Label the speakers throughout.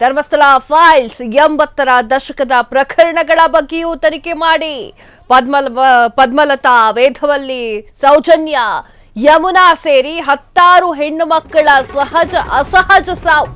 Speaker 1: Dharmasthala files 80ರ ದಶಕದ ಪ್ರಕರಣಗಳ ಬಗ್ಗೆಯೂ ತನಿಖೆ ಮಾಡಿ ಪದ್ಮಲತಾ ವೇದವಲ್ಲಿ ಸೌಜನ್ಯ ಯಮುನಾ ಸೇರಿ 10 ಹೆಣ್ಣು ಮಕ್ಕಳ ಅಸಹಜ ಸಾವು.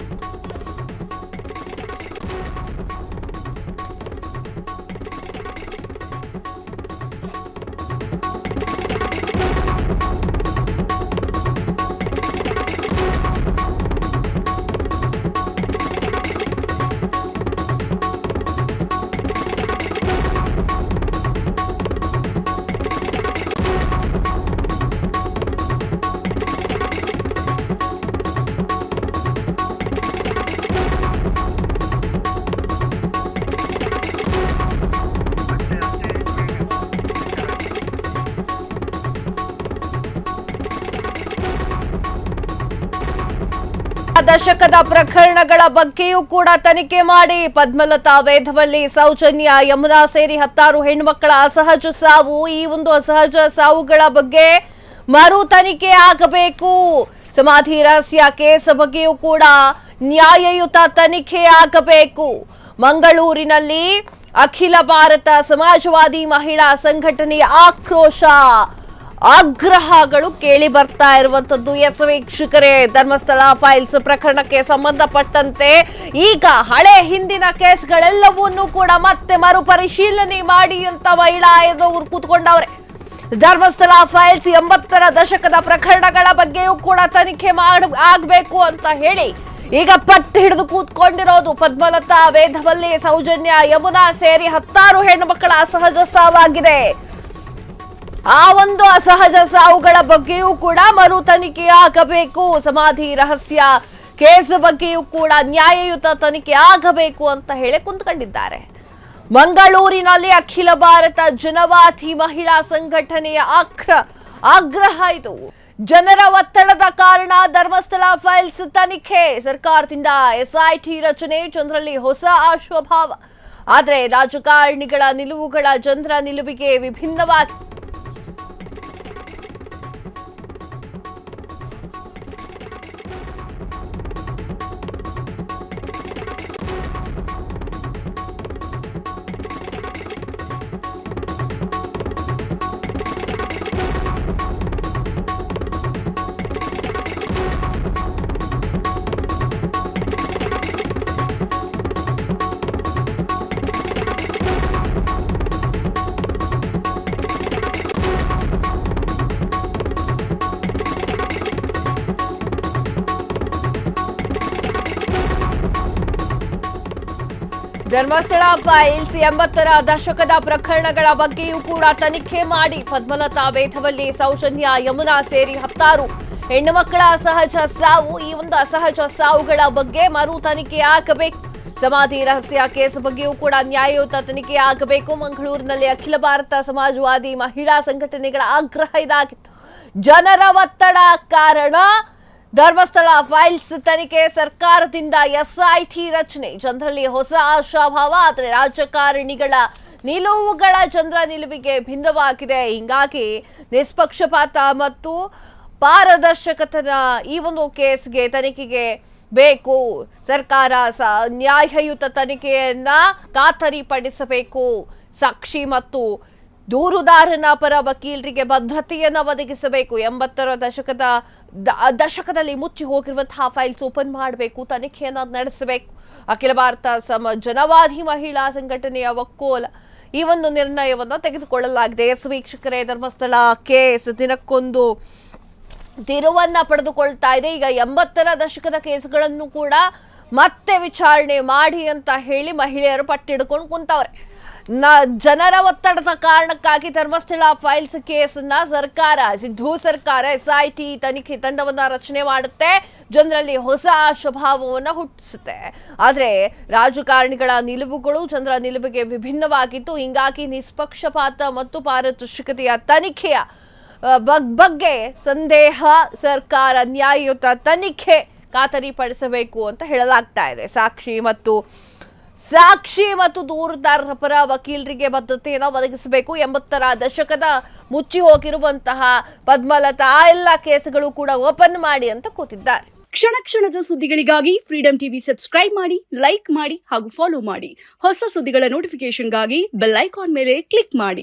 Speaker 1: ದಶಕದ ಪ್ರಕರಣಗಳ ಬಗ್ಗೆಯೂ ಕೂಡ ತನಿಖೆ ಮಾಡಿ ಪದ್ಮಲತಾ ವೇದವಲ್ಲಿ ಸೌಜನ್ಯ ಯಮುನಾ ಸೇರಿ 10 ಹೆಣ್ಣುಮಕ್ಕಳ ಅಸಹಜ ಸಾವು. ಈ ಒಂದು ಅಸಹಜ ಸಾವುಗಳ ಬಗ್ಗೆ ಮರು ತನಿಖೆ ಆಗಬೇಕು. ಸಮಾಧಿ ರಹಸ್ಯ ಕೇಸ್ ಬಗ್ಗೆಯೂ ಕೂಡ ನ್ಯಾಯಯುತ ತನಿಖೆ ಆಗಬೇಕು. ಮಂಗಳೂರಿನಲ್ಲಿ ಅಖಿಲ ಭಾರತ ಸಮಾಜವಾದಿ ಮಹಿಳಾ ಸಂಘಟನೆಯ ಆಕ್ರೋಶ ಆಗ್ರಹಗಳು ಕೇಳಿ ಬರ್ತಾ ಇರುವಂತದ್ದು. ವೀಕ್ಷಕರೇ, ಧರ್ಮಸ್ಥಳ ಫೈಲ್ಸ್ ಪ್ರಕರಣಕ್ಕೆ ಸಂಬಂಧಪಟ್ಟಂತೆ ಈಗ ಹಿಂದಿನ ಕೇಸ್ಗಳೆಲ್ಲವನ್ನೂ ಕೂಡ ಮತ್ತೆ ಮರುಪರಿಶೀಲನೆ ಮಾಡಿ ಅಂತ ಮಹಿಳಾ ಆಯೋಗದವರು ಕೂತ್ಕೊಂಡವ್ರೆ. ಧರ್ಮಸ್ಥಳ ಫೈಲ್ಸ್ 80ರ ದಶಕದ ಪ್ರಕರಣಗಳ ಬಗ್ಗೆಯೂ ಕೂಡ ತನಿಖೆ ಆಗಬೇಕು ಅಂತ ಹೇಳಿ ಈಗ ಪಟ್ಟು ಹಿಡಿದು ಕೂತ್ಕೊಂಡಿರೋದು ಪದ್ಮಲತಾ ವೇದವಲ್ಲಿ ಸೌಜನ್ಯ ಯಮುನಾ ಸೇರಿ 10 ಹೆಣ್ಣು ಮಕ್ಕಳ ಅಸಹಜ ಸಾವಾಗಿದೆ. ಆ ಒಂದು ಅಸಹಜ ಸಾವುಗಳ ಬಗ್ಗೆಯೂ ಕೂಡ ಮರು ತನಿಖೆ ಆಗಬೇಕು. ಸಮಾಧಿ ರಹಸ್ಯ ಕೇಸ್ ಬಗ್ಗೆಯೂ ಕೂಡ ನ್ಯಾಯಯುತ ತನಿಖೆ ಆಗಬೇಕು ಅಂತ ಹೇಳಿ ಕುಂತ್ಕೊಂಡಿದ್ದಾರೆ. ಮಂಗಳೂರಿನಲ್ಲಿ ಅಖಿಲ ಭಾರತ ಜನವಾದಿ ಮಹಿಳಾ ಸಂಘಟನೆಯ ಆಗ್ರಹ ಇದು. ಜನರ ಒತ್ತಡದ ಕಾರಣ ಧರ್ಮಸ್ಥಳ ಫೈಲ್ಸ್ ತನಿಖೆ, ಸರ್ಕಾರದಿಂದ ಎಸ್ಐಟಿ ರಚನೆ, ಜನರಲ್ಲಿ ಹೊಸ ಆಶಾಭಾವ. ಆದರೆ ರಾಜಕಾರಣಿಗಳ ನಿಲುವುಗಳ ಜನರ ನಿಲುವಿಗೆ ವಿಭಿನ್ನವಾಗಿ ಧರ್ಮಸ್ಥಳ ಫೈಲ್ಸ್ 80ರ ದಶಕದ ಪ್ರಕರಣಗಳ ಬಗ್ಗೆಯೂ ಕೂಡ ತನಿಖೆ ಮಾಡಿ ಪದ್ಮಲತಾ ವೇದವಲ್ಲಿ ಸೌಜನ್ಯ ಯಮುನಾ ಸೇರಿ 10 ಹೆಣ್ಣು ಮಕ್ಕಳ ಅಸಹಜ ಸಾವು. ಈ ಒಂದು ಅಸಹಜ ಸಾವುಗಳ ಬಗ್ಗೆ ಮರು ತನಿಖೆ ಆಗಬೇಕು. ಸಮಾಧಿ ರಹಸ್ಯ ಕೇಸ್ ಬಗ್ಗೆಯೂ ಕೂಡ ನ್ಯಾಯಯುತ ತನಿಖೆ ಆಗಬೇಕು. ಮಂಗಳೂರಿನಲ್ಲಿ ಅಖಿಲ ಭಾರತ ಸಮಾಜವಾದಿ ಮಹಿಳಾ ಸಂಘಟನೆಗಳ ಆಗ್ರಹ ಇದಾಗಿತ್ತು. ಜನರ ಒತ್ತಡ ಕಾರಣ ಧರ್ಮಸ್ಥಳ ಫೈಲ್ಸ್ ತನಿಖೆ, ಸರ್ಕಾರದಿಂದ ಎಸ್ಐಟಿ ರಚನೆ, ಜನರಲ್ಲಿ ಹೊಸ ಆಶಾಭಾವ. ಆದರೆ ರಾಜಕಾರಣಿಗಳ ನಿಲುವುಗಳ ಜನರ ನಿಲುವಿಗೆ ಭಿನ್ನವಾಗಿದೆ. ಹಿಂಗಾಗಿ ನಿಷ್ಪಕ್ಷಪಾತ ಮತ್ತು ಪಾರದರ್ಶಕತನ ಈ ಒಂದು ಕೇಸ್ಗೆ ತನಿಖೆಗೆ ಬೇಕು. ಸರ್ಕಾರ ನ್ಯಾಯಯುತ ತನಿಖೆಯನ್ನ ಖಾತರಿಪಡಿಸಬೇಕು. ಸಾಕ್ಷಿ ಮತ್ತು ದೂರುದಾರನ ಪರ ವಕೀಲರಿಗೆ ಭದ್ರತೆಯನ್ನು ಒದಗಿಸಬೇಕು. 80ರ ದಶಕದಲ್ಲಿ ಮುಚ್ಚಿ ಹೋಗಿರುವಂತಹ ಫೈಲ್ಸ್ ಓಪನ್ ಮಾಡಬೇಕು, ತನಿಖೆಯನ್ನು ನಡೆಸಬೇಕು. ಅಖಿಲ ಭಾರತ ಜನವಾದಿ ಮಹಿಳಾ ಸಂಘಟನೆಯ ಒಕ್ಕೋಲ ಈ ಒಂದು ನಿರ್ಣಯವನ್ನು ತೆಗೆದುಕೊಳ್ಳಲಾಗಿದೆ. ವೀಕ್ಷಕರೇ, ಧರ್ಮಸ್ಥಳ ಕೇಸ್ ದಿನಕ್ಕೊಂದು ತಿರುವನ್ನ ಪಡೆದುಕೊಳ್ತಾ ಇದೆ. ಈಗ 80ರ ದಶಕದ ಕೇಸ್ಗಳನ್ನು ಕೂಡ ಮತ್ತೆ ವಿಚಾರಣೆ ಮಾಡಿ ಅಂತ ಹೇಳಿ ಮಹಿಳೆಯರು ಪಟ್ಟಿಡ್ಕೊಂಡು ಕುಂತವ್ರೆ. ಜನರ ಒತ್ತಡದ ಕಾರಣಕ್ಕಾಗಿ ಧರ್ಮಸ್ಥಳ ಫೈಲ್ಸ್ ಕೇಸನ್ನ ಸಿದ್ದು ಸರ್ಕಾರ ಎಸ್ಐಟಿ ತನಿಖೆ ತಂಡವನ್ನ ರಚನೆ ಮಾಡುತ್ತೆ, ಜನರಲ್ಲಿ ಹೊಸ ಆಶಾಭಾವವನ್ನು ಹುಟ್ಟಿಸುತ್ತೆ. ಆದ್ರೆ ರಾಜಕಾರಣಿಗಳ ನಿಲುವುಗಳು ಜನರ ನಿಲುವಿಗೆ ವಿಭಿನ್ನವಾಗಿತ್ತು. ಹಿಂಗಾಗಿ ನಿಷ್ಪಕ್ಷಪಾತ ಮತ್ತು ಪಾರದರ್ಶಕತೆಯ ತನಿಖೆಯ ಬಗ್ಗೆ ಸಂದೇಹ. ಸರ್ಕಾರ ನ್ಯಾಯಯುತ ತನಿಖೆ ಖಾತರಿಪಡಿಸಬೇಕು ಅಂತ ಹೇಳಲಾಗ್ತಾ ಇದೆ. ಸಾಕ್ಷಿ ಮತ್ತು ದೂರುದಾರರ ಪರ ವಕೀಲರಿಗೆ ಭದ್ರತೆಯನ್ನು ಒದಗಿಸಬೇಕು. 80ರ ದಶಕದ ಮುಚ್ಚಿ ಹೋಗಿರುವಂತಹ ಪದ್ಮಲತಾ ಎಲ್ಲ ಕೇಸುಗಳು ಕೂಡ ಓಪನ್ ಮಾಡಿ ಅಂತ ಕೂತಿದ್ದಾರೆ.
Speaker 2: ಕ್ಷಣ ಕ್ಷಣದ ಸುದ್ದಿಗಳಿಗಾಗಿ ಫ್ರೀಡಂ ಟಿವಿ ಸಬ್ಸ್ಕ್ರೈಬ್ ಮಾಡಿ, ಲೈಕ್ ಮಾಡಿ ಹಾಗೂ ಫಾಲೋ ಮಾಡಿ. ಹೊಸ ಸುದ್ದಿಗಳ ನೋಟಿಫಿಕೇಶನ್ಗಾಗಿ ಬೆಲ್ ಐಕಾನ್ ಮೇಲೆ ಕ್ಲಿಕ್ ಮಾಡಿ.